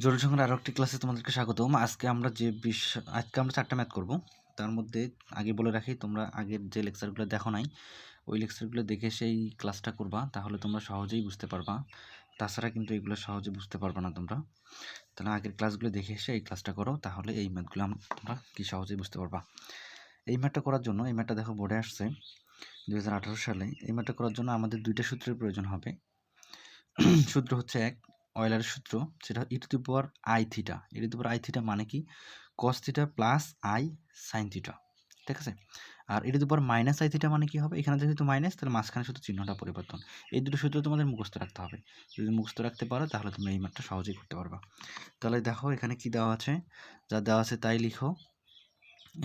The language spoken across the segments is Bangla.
জটিল সংখ্যার আরও একটি ক্লাসে তোমাদেরকে স্বাগতম। আজকে আমরা 4টা ম্যাথ করব। তার মধ্যে আগে বলে রাখি, তোমরা আগের যে লেকচারগুলো দেখো নাই, ওই লেকচারগুলো দেখে সেই ক্লাসটা করবা, তাহলে তোমরা সহজেই বুঝতে পারবা। তাছাড়া কিন্তু এগুলো সহজে বুঝতে পারবা না তোমরা। তাহলে আগের ক্লাসগুলো দেখে এসে এই ক্লাসটা করো, তাহলে এই ম্যাথগুলো তোমরা কি সহজেই বুঝতে পারবা। এই ম্যাথটা করার জন্য, এই ম্যাথটা দেখো বোর্ডে আসছে 2018 সালে। এই ম্যাথটা করার জন্য আমাদের দুইটা সূত্রের প্রয়োজন হবে। সূত্র হচ্ছে এক, অয়েলারের সূত্র, সেটা e to the power i theta. E to the power i theta মানে কি? Cos theta plus i sine theta, ঠিক আছে। আর e to the power minus i theta মানে কি হবে? এখানে যেহেতু মাইনাস, তাহলে মাঝখানে শুধু চিহ্নটা পরিবর্তন। এই দুটো সূত্র তোমাদের মুখস্থ রাখতে হবে। যদি মুখস্থ রাখতে পারো তাহলে তুমি এই ম্যাথটা সহজেই করতে পারবা। তাহলে দেখো এখানে কি দেওয়া আছে, যা দেওয়া আছে তাই লিখো।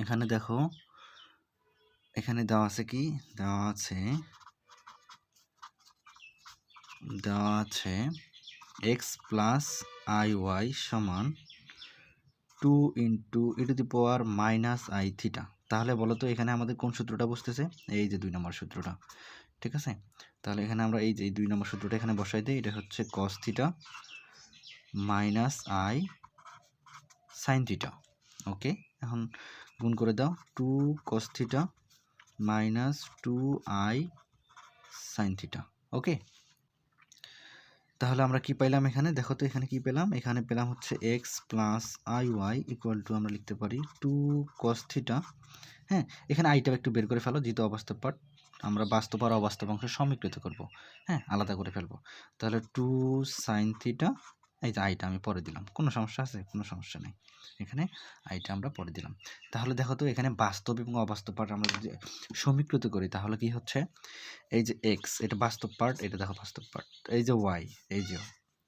এখানে দেখো, এখানে দেওয়া আছে কি? দেওয়া আছে এক্স প্লাস আই ওয়াই সমান 2 into E to the power minus i theta. তাহলে বলো তো এখানে আমাদের কোন সূত্রটা বসতেছে? এই যে 2 নম্বর সূত্রটা, ঠিক আছে। তাহলে এখানে আমরা এই যে 2 নম্বর সূত্রটা এখানে বসাই দিই। এটা হচ্ছে cos theta minus i sine theta. Okay, এখন গুণ করে দাও। 2 cos theta minus 2 i sine theta. Okay, তাহলে আমরা কি পাইলাম এখানে? দেখো তো এখানে কি পেলাম? এখানে পেলাম হচ্ছে x plus i y equal to, আমরা লিখতে পারি 2 কস থিটা। হ্যাঁ, এখানে আইটা একটু বের করে ফেলো, যেহেতু অবাস্তব পার্ট আমরা বাস্তব আর অবাস্তব অংশ সমীকৃত করব। হ্যাঁ, আলাদা করে ফেলবো। তাহলে 2 সাইন থিটা, এই যে আইটা আমি পরে দিলাম। কোনো সমস্যা আছে? কোনো সমস্যা নেই, এখানে আইটা আমরা পরে দিলাম। তাহলে দেখো তো এখানে বাস্তব এবং অবাস্তব পার্ট আমরা যদি সমীকৃত করি তাহলে কি হচ্ছে? এই যে এক্স, এটা বাস্তব পার্ট, এটা দেখো বাস্তব পার্ট। এই যে ওয়াই, এই যে,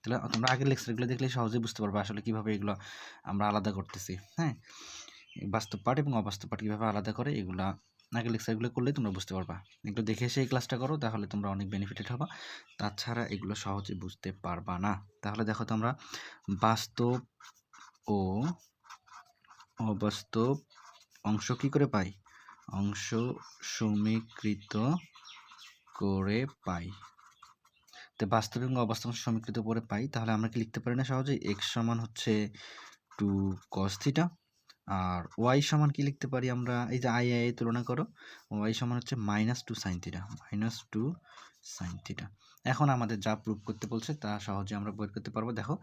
তাহলে তোমরা আগের লেকচারগুলো দেখলে সহজেই বুঝতে পারবে আসলে কীভাবে এগুলো আমরা আলাদা করতেছি। হ্যাঁ, বাস্তব পার্ট এবং অবাস্তব পার্ট কীভাবে আলাদা করে, এগুলা আগের লেকচারগুলো করলে তোমরা বুঝতে পারবা। এগুলো দেখে এসে এই ক্লাসটা করো, তাহলে তোমরা অনেক বেনিফিটেড হবা। তাছাড়া এগুলো সহজে বুঝতে পারবা না। তাহলে দেখো তো আমরা বাস্তব ও অবাস্তব অংশ কি করে পাই? অংশ সমীকৃত করে পাই। তো বাস্তব এবং অবাস্তব সমীকৃত করে পাই, তাহলে আমরা কি লিখতে পারি না সহজেই? এক্স সমান হচ্ছে 2 কস থিটা, আর ওয়াই সমান কি লিখতে পারি আমরা? এই যে আই আই তুলনা করো, ওয়াই সমান হচ্ছে -2 সাইন থিটা, -2 সাইন থিটা। এখন আমাদের যা প্রুভ করতে বলছে তা সহজে আমরা বের করতে পারবো। দেখো,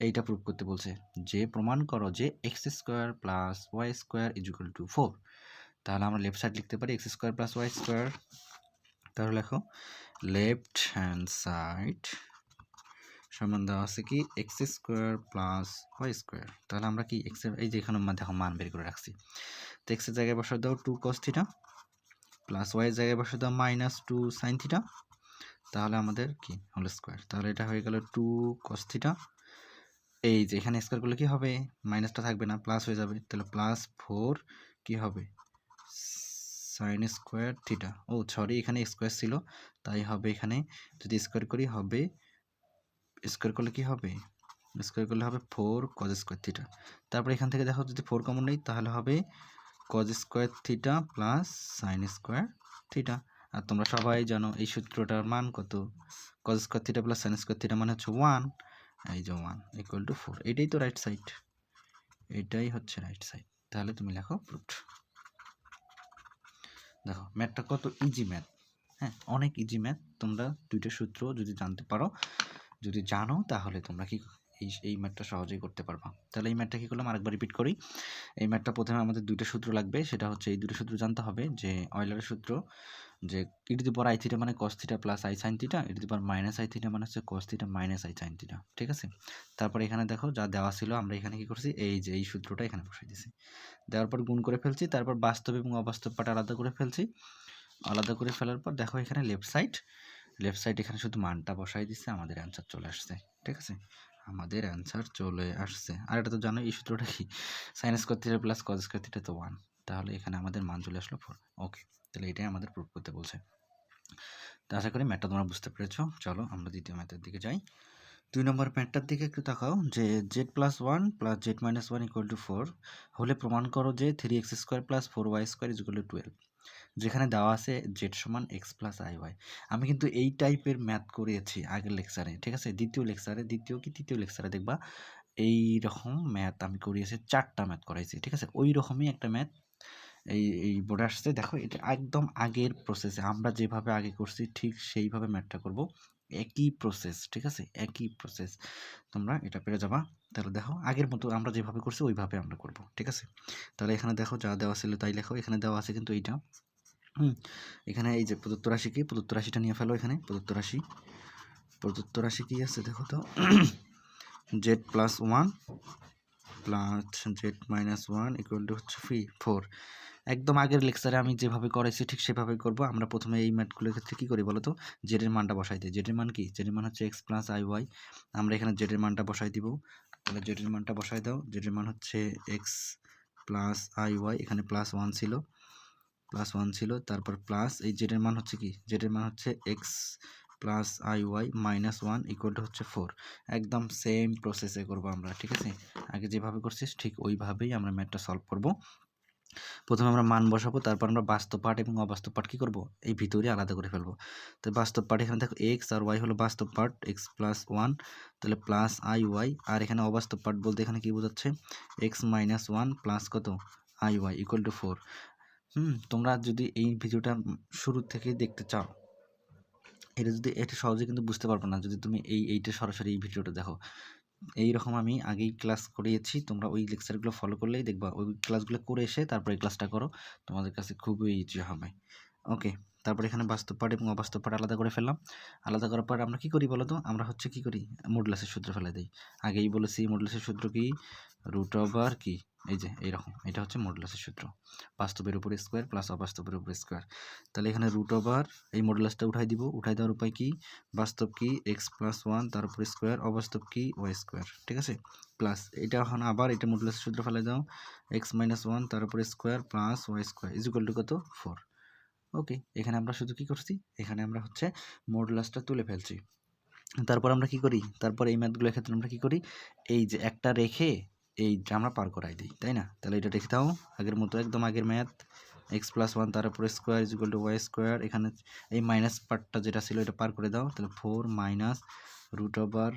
এইটা প্রুভ করতে বলছে যে প্রমাণ করো যে x square plus y square is equal to 4। তাহলে আমরা লেফট সাইড লিখতে পারি x square plus y square. তাহলে লেখো লেফট হ্যান্ড সাইড সমান দেওয়া আছে কি x square plus y square. তাহলে আমরা কি এক্সের এই যে এখানে দেখো মান বের করে রাখছি, তো এক্সের জায়গায় বসে দাও 2 cos থিটা প্লাস ওয়াই জায়গায় বসে দাও -2 সাইন থিটা। তাহলে আমাদের কি হোল স্কোয়ার। তাহলে এটা হয়ে গেল 2 cos থিটা। এই যে এখানে স্কোয়ার করলে কি হবে? মাইনাসটা থাকবে না, প্লাস হয়ে যাবে। তাহলে প্লাস 4 কি হবে? Sine square theta. ও সরি, এখানে স্কোয়ার ছিল, তাই হবে এখানে যদি স্কোয়ার করি হবে, স্কোয়ার করলে কি হবে? স্কোয়ার করলে হবে 4 cos স্কোয়ার থিটা। তারপরে এখান থেকে দেখো যদি 4 কমন নেই তাহলে হবে cos square theta plus sine square theta. আর তোমরা সবাই জানো এই সূত্রটার মান কত? cos square theta plus sine square theta মানে হচ্ছে 1। এই যে 1 ইকুয়াল টু 4। এটাই তো রাইট সাইড, এটাই হচ্ছে রাইট সাইড। তাহলে তুমি লেখো প্রুফড। দেখো ম্যাথটা কত ইজি ম্যাথ। হ্যাঁ, অনেক ইজি ম্যাথ। তোমরা দুইটা সূত্র যদি জানতে পারো, যদি জানো, তাহলে তোমরা কি এই ম্যাথটা সহজেই করতে পারবা। তাহলে এই ম্যাথটা কী করলাম আরেকবার রিপিট করি। এই ম্যাথটা প্রথমে আমাদের দুইটা সূত্র লাগবে, সেটা হচ্ছে এই দুটো সূত্র জানতে হবে। যে অয়েলারের সূত্র, যে e to the power i theta মানে cos theta plus i sine theta, e to the power minus i theta মানে হচ্ছে cos theta minus i sine theta, ঠিক আছে। তারপর এখানে দেখো যা দেওয়া ছিল আমরা এখানে কি করছি, এই যে এই সূত্রটা এখানে বসাই দিয়েছি। দেওয়ার পর গুণ করে ফেলছি, তারপর বাস্তব এবং অবাস্তব পার্ট আলাদা করে ফেলছি। আলাদা করে ফেলার পর দেখো এখানে লেফট সাইড এখানে শুধু মানটা বসাই দিচ্ছে, আমাদের অ্যান্সার চলে আসছে, ঠিক আছে। আমাদের অ্যান্সার চলে আসছে। আর এটা তো জানো এই সূত্রটা কি, sign square theta plus cos square theta তো 1। তাহলে এখানে আমাদের মান চলে আসলো 4। ওকে, তাহলে এটাই আমাদের প্রুফ করতে বলছে। তো আশা করি ম্যাথটা তোমরা বুঝতে পেরেছো। চলো আমরা দ্বিতীয় ম্যাথের দিকে যাই। 2 নম্বর ম্যাথটার দিকে একটু তাকাও। যে z+1 plus z-1 equal to 4 হলে প্রমাণ করো যে 3x square plus 4y square is equal two 12। যেখানে দেওয়া আছে z সমান x প্লাস iy। আমি কিন্তু এই টাইপের ম্যাথ করিয়েছি আগের লেকচারে, ঠিক আছে। দ্বিতীয় কি তৃতীয় লেকচারে দেখবা এই রকম ম্যাথ আমি করিয়েছি, 4টা ম্যাথ করাইছি, ঠিক আছে? ওই রকমই একটা ম্যাথ এই বোর্ডে আসছে। দেখো এটা একদম আগের প্রসেসে আমরা যেভাবে আগে করছি ঠিক সেইভাবে ম্যাথটা করব, একই প্রসেস, ঠিক আছে? একই প্রসেস, তোমরা এটা পেরে যাবা। তাহলে দেখো আগের মতো আমরা যেভাবে করছি ওইভাবে আমরা করব, ঠিক আছে? তাহলে এখানে দেখো যা দেওয়া ছিল তাই লেখো। এখানে দেওয়া আছে কিন্তু এইটা, এখানে এই যে প্রদত্ত রাশি কি, প্রদত্ত রাশিটা নিয়ে ফেলো। এখানে প্রদত্ত রাশি কি আছে দেখো তো, Z plus 1 plus Z minus 1 equal to হচ্ছে 4। একদম আগের লেকচারে আমি যেভাবে করাইছি ঠিক সেভাবেই করব। আমরা প্রথমে এই ম্যাথগুলোর ক্ষেত্রে কী করি বলো তো, জেডের মানটা বসাই দিই। জেডের মান কি? জেডের মান হচ্ছে এক্স প্লাস আই ওয়াই। আমরা এখানে জেডের মানটা বসাই দিব। তাহলে জেডের মানটা বসাই দাও। জেডের মান হচ্ছে এক্স প্লাস আই ওয়াই, এখানে প্লাস ওয়ান ছিল, তারপর প্লাস এই জেডের মান হচ্ছে কি, জেডের মান হচ্ছে x plus i y minus 1 equal to হচ্ছে 4। একদম সেম প্রসেসে করবো আমরা, ঠিক আছে? আগে যেভাবে করছিস ঠিক ওইভাবেই আমরা ম্যাথটা সলভ করব। প্রথমে আমরা মান বসাবো, তারপর আমরা বাস্তব পার্ট এবং অবাস্তব পার্ট কী করবো, এই ভিতরে আলাদা করে ফেলবো। তো বাস্তব পার্ট এখানে দেখো এক্স আর ওয়াই হলো বাস্তব পার্ট, এক্স প্লাস 1, তাহলে প্লাস আই ওয়াই। আর এখানে অবাস্তব পার্ট বলতে এখানে কি বোঝাচ্ছে, এক্স মাইনাস 1 প্লাস কত, আই ওয়াই ইকুয়াল টু 4। তোমরা যদি এই ভিডিওটা শুরু থেকে দেখতে চাও, এটা সহজে কিন্তু বুঝতে পারবো না যদি তুমি এইটা সরাসরি এই ভিডিওটা দেখো। এইরকম আমি আগেই ক্লাস করিয়েছি, তোমরা ওই লেকচারগুলো ফলো করলেই দেখবা, ওই ক্লাসগুলো করে এসে তারপর এই ক্লাসটা করো, তোমাদের কাছে খুবই ইজি হবে। ওকে, তারপর এখানে বাস্তব পার্ট এবং অবাস্তব পার্ট আলাদা করে ফেললাম। আলাদা করার পর আমরা কি করি বলো তো, আমরা হচ্ছে কি করি, মডুলাসের সূত্র ফেলে দিই। আগেই বলেছি মডুলাসের সূত্র কি, রুট ওভার কি, এই যে এইরকম, এটা হচ্ছে মডুলাসের সূত্র, বাস্তবের উপর স্কোয়ার প্লাস অবাস্তবের উপর স্কোয়ার। তাহলে এখানে রুট ওভার এই মডুলাসটা উঠাই দিব, উঠাই দেওয়ার উপায় কি, বাস্তব কি এক্স প্লাস 1 তার উপর স্কোয়ার, অবাস্তব কি ওয়াই স্কোয়ার, ঠিক আছে? প্লাস এটা এখন আবার এটা মডুলাসের সূত্র ফেলে দাও, এক্স মাইনাস 1 তার উপর square plus y square is equal to কত, 4। ওকে, এখানে আমরা শুধু কি করছি, এখানে আমরা হচ্ছে মডুলাসটা তুলে ফেলছি। তারপর আমরা কি করি, তারপর এই ম্যাথগুলোর ক্ষেত্রে আমরা কি করি, এই যে একটা রেখে এইটা আমরা পার করাই দিই, তাই না? তাহলে এটা রেখে দাও আগের মতো, একদম আগের ম্যাথ, এক্স প্লাস 1 তার উপর square is equal to y square. এখানে এই মাইনাস পার্টটা যেটা ছিল এটা পার করে দাও, তাহলে 4 minus root over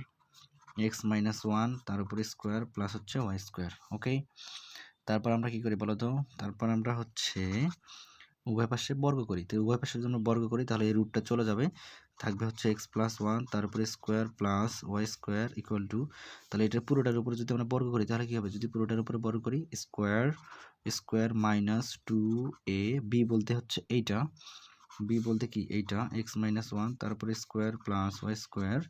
x minus 1 তার উপর স্কোয়ার প্লাস হচ্ছে ওয়াই স্কোয়ার। ওকে, তারপর আমরা কি করি বলো তো, তারপর আমরা হচ্ছে উভয় পাশে বর্গ করি। তো উভয় পাশে যদি আমরা বর্গ করি তাহলে এই রুটটা চলে যাবে, থাকবে হচ্ছে এক্স প্লাস 1 তার উপরে square plus y square equal to, তাহলে এটার পুরোটার উপরে যদি আমরা বর্গ করি তাহলে কী হবে, যদি পুরোটার উপরে বর্গ করি, স্কোয়ার মাইনাস 2a, বি বলতে হচ্ছে এইটা, বি বলতে কি এইটা, এক্স মাইনাস 1 তার উপরে square plus y square,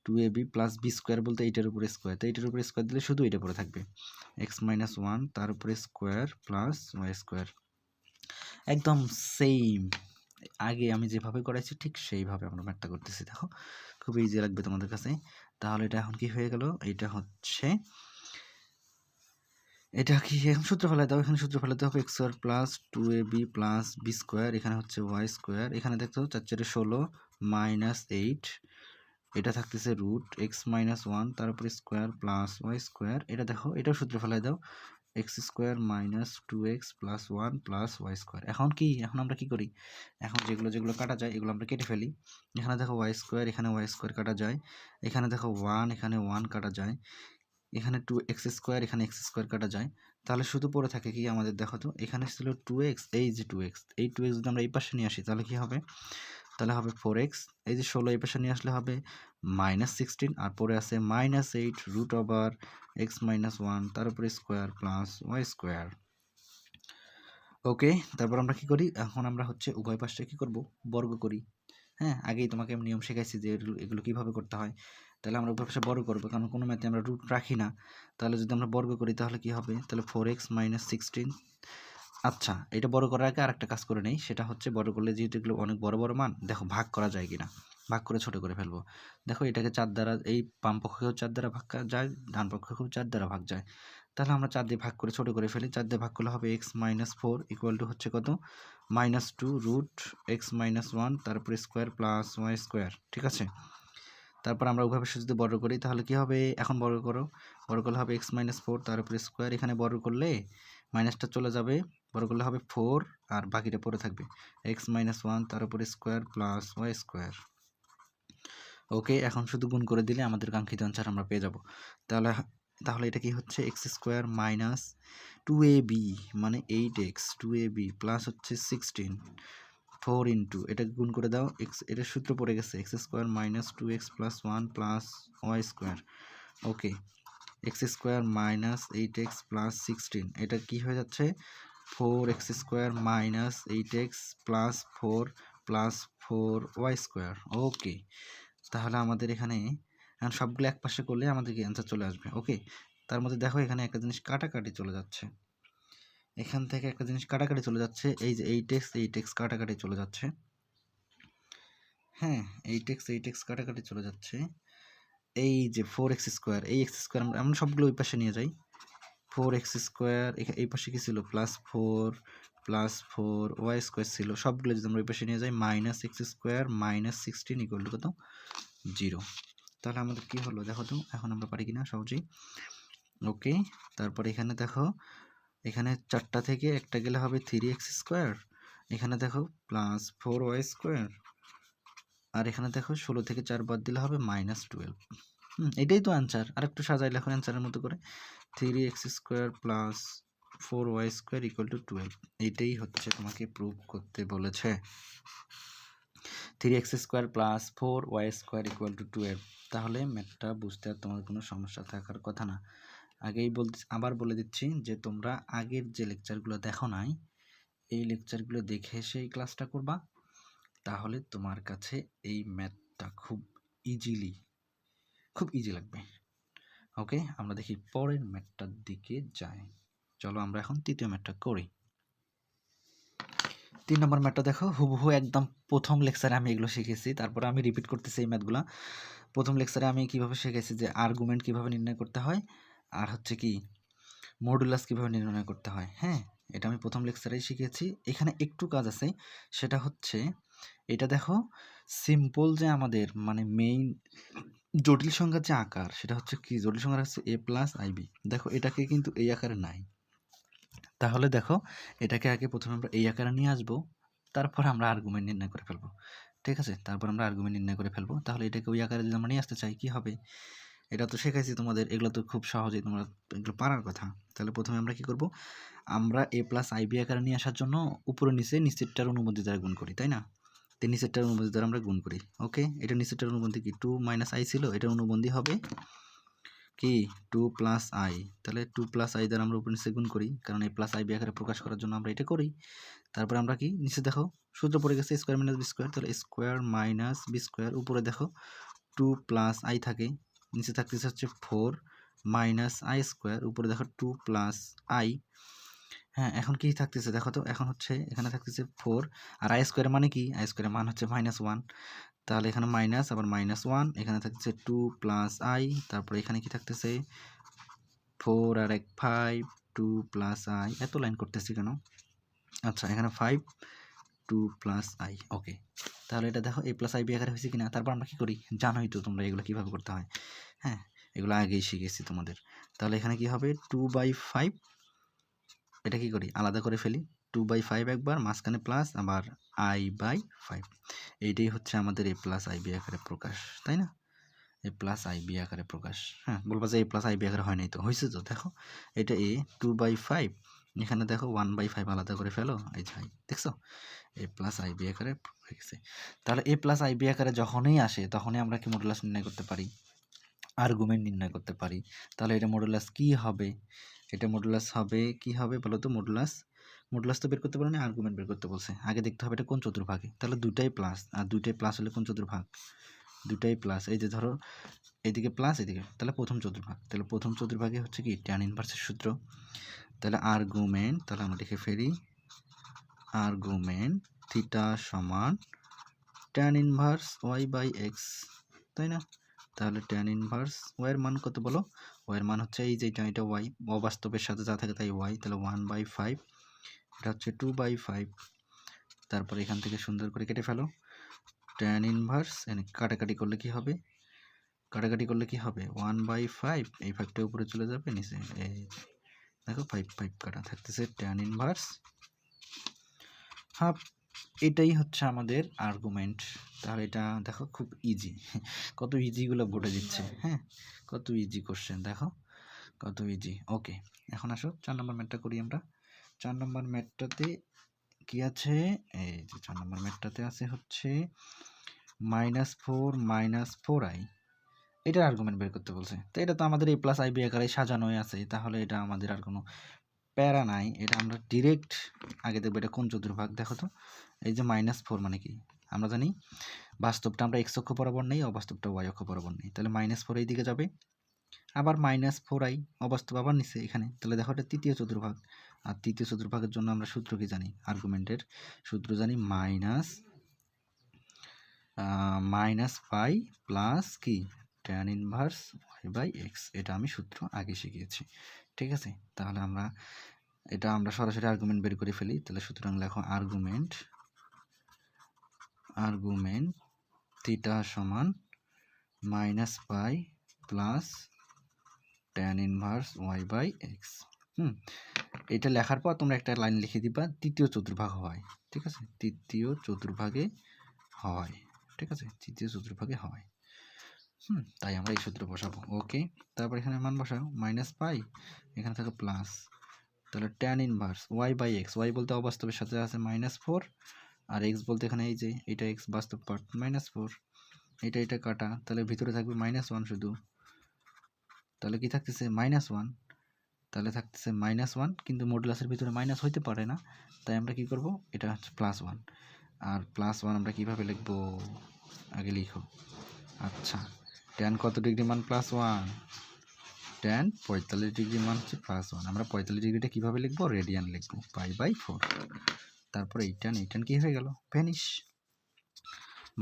2ab plus b square বলতে এইটার উপরে স্কোয়ার, তো এইটার উপরে স্কোয়ার দিলে শুধু এটা পরে থাকবে, এক্স মাইনাস 1 তার উপরে স্কোয়ার প্লাস ওয়াই স্কোয়ার। একদম সেম আগে আমি যেভাবে করাইছি ঠিক সেইভাবে আমরা ম্যাথটা করতেছি। দেখো খুব ইজি লাগবে তোমাদের কাছে। তাহলে এটা এখন কি হয়ে গেল, এটা হচ্ছে, এটা কি এখন সূত্র ফেলাতে হবে, এখানে সূত্র ফেলাতে হবে x square plus 2ab plus b square, এখানে হচ্ছে ওয়াই স্কোয়ার, এখানে দেখো 4 4 16 মাইনাস 8, এটা থাকতেছে রুট এক্স মাইনাস 1 তার উপরে স্কোয়ার প্লাস ওয়াই স্কোয়ার, এটা দেখো এটাও সূত্র ফেলাই দাও, x square minus 2x plus 1 plus y square. এখন কি, এখন আমরা কি করি, এখন যেগুলো যেগুলো কাটা যায় এগুলো আমরা কেটে ফেলি। এখানে দেখো ওয়াই স্কোয়ার, এখানে ওয়াই স্কোয়ার কাটা যায়, এখানে দেখো 1, এখানে 1 কাটা যায়, এখানে 2x স্কোয়ার, এখানে এক্স স্কোয়ার কাটা যায়। তাহলে শুধু পড়ে থাকে কি আমাদের, দেখো তো এখানে ছিল 2x, এই যে 2x, এই 2x যদি আমরা এই পাশে নিয়ে আসি তাহলে কি হবে, তাহলে হবে 4x, এই যে 16 এই পাশে নিয়ে আসলে হবে -16, আর পরে আছে -8 রুট ওভার এক্স মাইনাস 1 তার উপরে square plus y square. Okay, তারপর আমরা কি করি, এখন আমরা হচ্ছে উভয় পাশে কি করব, বর্গ করি। হ্যাঁ, আগেই তোমাকে আমি নিয়ম শেখাইছি যে এগুলো কীভাবে করতে হয়। তাহলে আমরা উভয় পাশে বর্গ করবো, কারণ কোনো ম্যাথে আমরা রুট রাখি না। তাহলে যদি আমরা বর্গ করি তাহলে কি হবে, তাহলে 4x - 16। আচ্ছা, এটা বড় করার আগে আরেকটা কাজ করে নেই, সেটা হচ্ছে বড় করলে যেহেতু এগুলো অনেক বড় বড় মান, দেখো ভাগ করা যায় কিনা, ভাগ করে ছোট করে ফেলবো। দেখো এটাকে 4 দ্বারা, এই বাম পক্ষেও 4 দ্বারা ভাগ যায়, ডান পক্ষেও 4 দ্বারা ভাগ যায়। তাহলে আমরা 4 দিয়ে ভাগ করে ছোট করে ফেলি, 4 দিয়ে ভাগ করলে হবে x - 4 ইকুয়াল টু হচ্ছে কত, -2 রুট এক্স মাইনাস 1 তারপরে স্কোয়ার প্লাস ওয়াই স্কোয়ার, ঠিক আছে? তারপর আমরা ওইভাবে যদি বর্গ করি তাহলে কি হবে, এখন বর্গ করো, বর্গ করলে হবে x - 4 তার উপরে স্কোয়ার, এখানে বর্গ করলে মাইনাসটা চলে যাবে, বর্গ করলে হবে 4 আর বাকিটা পড়ে থাকবে x - 1 তার উপরে স্কোয়ার প্লাস ওয়াই স্কোয়ার। ওকে, এখন শুধু গুণ করে দিলে আমাদের কাঙ্ক্ষিত আনসার আমরা পেয়ে যাব। তাহলে তাহলে এটা কি হচ্ছে এক্স স্কোয়ার মাইনাস 2ab মানে 8x 2ab প্লাস হচ্ছে 16 4 ইন্টু এটা গুণ করে দাও এক্স, এটার সূত্র পড়ে গেছে x square minus 2x plus 1 plus y square. Okay, x square minus 8x plus 16 এটা কি হয়ে যাচ্ছে 4x square minus 8x plus 4 plus 4y square. ওকে, তাহলে আমাদের এখানে এখন সবগুলো এক পাশে করলে আমাদের কি অ্যান্সার চলে আসবে। ওকে, তার মধ্যে দেখো এখানে একটা জিনিস কাটাকাটি চলে যাচ্ছে, এখান থেকে একটা জিনিস কাটাকাটি চলে যাচ্ছে, এই যে 8x কাটাকাটি চলে যাচ্ছে। হ্যাঁ, 8x কাটাকাটি চলে যাচ্ছে। এই যে 4x স্কোয়ার, এই এক্স স্কোয়ার আমরা সবগুলো ওই পাশে নিয়ে যাই। 4x স্কোয়ার এই পাশে কি ছিল +4 ওয়াই স্কোয়ার ছিল, সবগুলো যদি আমরা ওই পাশে নিয়ে যাই minus x square minus 16 equal to কত 0। তাহলে আমাদের কি হলো দেখো তো, এখন আমরা পারি কিনা সহজেই। ওকে, তারপর এখানে দেখো এখানে 4টা থেকে একটা গেলে হবে 3x স্কোয়ার, এখানে দেখো +4y স্কোয়ার, আর এখানে দেখো 16 থেকে 4 বাদ দিলে হবে -12। এটাই তো অ্যান্সার, আর একটু সাজাই লেখো অ্যান্সারের মতো করে 3x square plus 4y square equal two 12। এইটাই হচ্ছে তোমাকে প্রুভ করতে বলেছে, 3x square plus 4y square equal two 12। তাহলে ম্যাথটা বুঝতে আর তোমার কোনো সমস্যা থাকার কথা না। আগেই আবার বলে দিচ্ছি যে তোমরা আগের যে লেকচারগুলো দেখো নাই, এই লেকচারগুলো দেখে এসে এই ক্লাসটা করবা, তাহলে তোমার কাছে এই ম্যাথটা খুব ইজি লাগবে। ওকে, আমরা দেখি পরের ম্যাথটার দিকে যাই। চলো আমরা এখন তৃতীয় ম্যাথটা করি। 3 নম্বর ম্যাথটা দেখো হুবহু একদম প্রথম লেকচারে আমি এগুলো শিখেছি, তারপরে আমি রিপিট করতেছি এই ম্যাথগুলো। প্রথম লেকচারে আমি কিভাবে শিখেছি যে আর্গুমেন্ট কিভাবে নির্ণয় করতে হয়, আর হচ্ছে কি মডুলাস কিভাবে নির্ণয় করতে হয়। হ্যাঁ, এটা আমি প্রথম লেকচারেই শিখেছি। এখানে একটু কাজ আছে, সেটা হচ্ছে এটা দেখো সিম্পল যে আমাদের মানে মেইন জটিল সংখ্যার যে আকার, সেটা হচ্ছে কি জটিল সংখ্যা হচ্ছে a+ib। দেখো এটাকে কিন্তু এই আকারে নাই, তাহলে দেখো এটাকে আগে প্রথমে আমরা এই আকারে নিয়ে আসবো, তারপর আমরা আর্গুমেন্ট নির্ণয় করে ফেলবো। ঠিক আছে, তারপর আমরা আর্গুমেন্ট নির্ণয় করে ফেলবো। তাহলে এটাকে ওই আকারে যদি আমরা নিয়ে আসতে চাই কি হবে, এটা তো শেখাইছি তোমাদের, এগুলো তো খুব সহজেই তোমরা এগুলো পারার কথা। তাহলে প্রথমে আমরা কি করব, আমরা a+ib আকারে নিয়ে আসার জন্য উপরে নিচেরটার অনুবন্ধী দ্বারা গুণ করি, তাই না? তো নিচেরটার অনুবন্ধী দ্বারা আমরা গুণ করি। ওকে, এটা নিচেরটার অনুবন্ধী কি 2 - i ছিল, এটার অনুবন্ধী হবে কি 2 + i। তাহলে 2 + i দ্বারা আমরা উপরে নিচে গুণ করি, কারণ a+ib আকারে প্রকাশ করার জন্য আমরা এটা করি। তারপরে আমরা কি নিচে দেখো সূত্র পড়ে গেছে স্কোয়ার মাইনাস বি স্কোয়ার, তাহলে স্কোয়ার মাইনাস বি স্কোয়ার, উপরে দেখো 2 + i থাকে, নিচে থাকতেছে হচ্ছে 4 - i স্কোয়ার, উপরে দেখো 2 + i। হ্যাঁ, এখন কি থাকতেছে দেখো তো, এখন হচ্ছে এখানে থাকতেছে 4, আর i স্কোয়ারের মানে কি, i স্কোয়ারের মান হচ্ছে -1। তাহলে এখানে মাইনাস আবার -1, এখানে থাকতেছে 2 + i, তারপরে এখানে কি থাকতেছে 4 আর 1 5, 2 + i। এত লাইন করতেছি কেন? আচ্ছা, এখানে 5 2 + i। ওকে, তাহলে এটা দেখো a+ib আকারে হয়েছে কিনা। তারপর আমরা কি করি জানোই তো তোমরা এগুলো কিভাবে করতে হয়। হ্যাঁ, এগুলো আগেই শিখেছি তোমাদের। তাহলে এখানে কি হবে 2/5, এটা কি করি আলাদা করে ফেলি, 2/5 একবার, মাঝখানে প্লাস, আবার i/5। এইটাই হচ্ছে আমাদের a+ib আকারে প্রকাশ, তাই না? a+ib আকারে প্রকাশ। হ্যাঁ, বলবা যে a+ib আকারে হয় নাই, তো হয়েছে তো। দেখো এটা a 2/5, এখানে দেখো 1/5 আলাদা করে ফেলো, এই যে দেখছো a+ib আকারে হয়ে গেছে। তাহলে a+ib আকারে যখনই আসে তখনই আমরা কি মডুলাস নির্ণয় করতে পারি, আর্গুমেন্ট নির্ণয় করতে পারি। তাহলে এটা মডুলাস কি হবে, এটা মডুলাস হবে কি হবে বলো তো, মডুলাস তো বের করতে পারো না, আর্গুমেন্ট বের করতে বলছে। আগে দেখতে হবে এটা কোন চতুর্ভাগে, তাহলে দুটাই প্লাস, আর দুটাই প্লাস হলে কোন চতুর্ভাগ, দুটাই প্লাস। এই যে ধরো এইদিকে প্লাস এদিকে, তাহলে প্রথম চতুর্ভাগ। তাহলে প্রথম চতুর্ভাগে হচ্ছে কি ট্যান ইনভার্সের সূত্র। তাহলে আর্গুমেন্ট, তাহলে আমরা লিখে ফেলি আর্গুমেন্ট থিটা সমান ট্যান ইনভার্স y/x, তাই না? তাহলে ট্যান ইনভার্স y এর মান কত বলো, y এর মান হচ্ছে এই যে এটা y, অবাস্তবের সাথে যা থাকে তাই y, তাহলে 1/5, এটা হচ্ছে 2/5। তারপর এখান থেকে সুন্দর করে কেটে ফেলো, ট্যান ইনভার্স এখানে কাটাকাটি করলে কি হবে, 1/5, এই 5টা উপরে চলে যাবে, নিচে এই দেখো 5 কাটা থাকতেছে ট্যান ইনভার্স হাফ। এটাই হচ্ছে আমাদের আর্গুমেন্ট। তাহলে এটা দেখো খুব ইজি, কত ইজিগুলো বোর্ডে দিচ্ছে। হ্যাঁ, কত ইজি কোশ্চেন দেখো, কত ইজি। ওকে, এখন আসো 4 নম্বর ম্যাথটা করি আমরা। 4 নম্বর ম্যাথটাতে কি আছে? এই যে 4 নম্বর ম্যাথটাতে আছে হচ্ছে -4 এটার আর্গুমেন্ট বের করতে বলছে। তো এটা তো আমাদের a প্লাস ib আকারে সাজানোই আছে, তাহলে এটা আমাদের আর কোনো প্যারা নাই। এটা আমরা ডিরেক্ট আগে দেখবো এটা কোন চতুর্ভাগ। দেখো তো, এই যে -4 মানে কি? আমরা জানি বাস্তবটা আমরা x অক্ষ বরাবর নেই, অবাস্তবটা y অক্ষ বরাবর নেই, তাহলে -4 এই দিকে যাবে। আবার -4i অবাস্তব আবার নিচে এখানে, তাহলে দেখো এটা তৃতীয় চতুর্ভাগ। আর তৃতীয় চতুর্ভাগের জন্য আমরা সূত্র কি জানি? আর্গুমেন্টের সূত্র জানি মাইনাস পাই প্লাস কি tan inverse y by x. এটা আমি সূত্র আগে শিখিয়েছি, ঠিক আছে? তাহলে আমরা সরাসরি আর্গুমেন্ট বের করে ফেলি। তাহলে সুতরাং লেখো আর্গুমেন্ট থিটা সমান minus pi plus tan inverse y by x. এটা লেখার পর তোমরা একটা লাইন লিখে দিবা তৃতীয় চতুর্ভাগ হয়, ঠিক আছে? তৃতীয় চতুর্ভাগে হয়, ঠিক আছে? তৃতীয় চতুর্ভাগে হয়। তাই আমরা এই সূত্র বসাবো। ওকে, তারপর এখানে মান বসাও মাইনাস পাই, এখানে থাকে প্লাস, তাহলে tan inverse y by x. y বলতে অবাস্তবের সাথে আছে -4, আর x বলতে এখানে এই যে এটা x বাস্তব পার্ট -4, এটা কাটা, তাহলে ভিতরে থাকবে -1 শুধু। তাহলে কি থাকতেছে? -1, তাহলে থাকতেছে -1, কিন্তু মডুলাসের ভিতরে মাইনাস হইতে পারে না, তাই আমরা কি করব? এটা হচ্ছে +1। আর +1 আমরা কিভাবে লিখব? আগে লিখো। আচ্ছা, tan কত ডিগ্রি মান +1? tan 45 ডিগ্রি মান হচ্ছে +1। আমরা 45 ডিগ্রিটা কীভাবে লিখবো? রেডিয়ান লিখবো, π/4। তারপরে এই tan কী হয়ে গেল? ভ্যানিশ।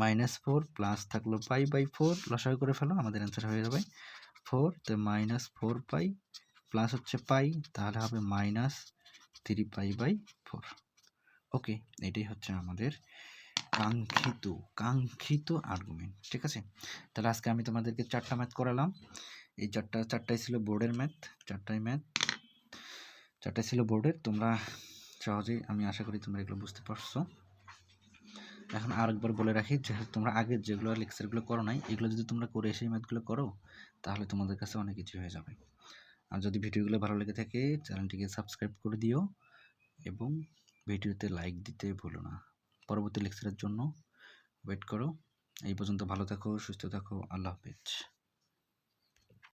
-4 প্লাস থাকলো π/4, লসাগু করে ফেলো, আমাদের অ্যান্সার হয়ে যাবে 4। তো -4π প্লাস হচ্ছে পাই, তাহলে হবে -3π/4। ওকে, এটাই হচ্ছে আমাদের কাঙ্ক্ষিত আর্গুমেন্ট, ঠিক আছে? তাহলে আজকে আমি তোমাদেরকে 4টা ম্যাথ করালাম। এই চারটাই ছিল বোর্ডের ম্যাথ, চারটাই ছিল বোর্ডের। তোমরা সহজেই, আমি আশা করি তোমরা এগুলো বুঝতে পারছো। এখন আরেকবার বলে রাখি, যে তোমরা আগের যেগুলো লেকচারগুলো করো নাই, এগুলো যদি তোমরা করে এসে ম্যাথগুলো করো, তাহলে তোমাদের কাছে অনেক কিছু হয়ে যাবে। আর যদি ভিডিওগুলো ভালো লেগে থাকে, চ্যানেলটিকে সাবস্ক্রাইব করে দিও এবং ভিডিওতে লাইক দিতে ভুলো না। পরবর্তী লেকচারের জন্য ওয়েট করো। এই পর্যন্ত ভালো থাকো, সুস্থ থাকো, আল্লাহ হাফেজ।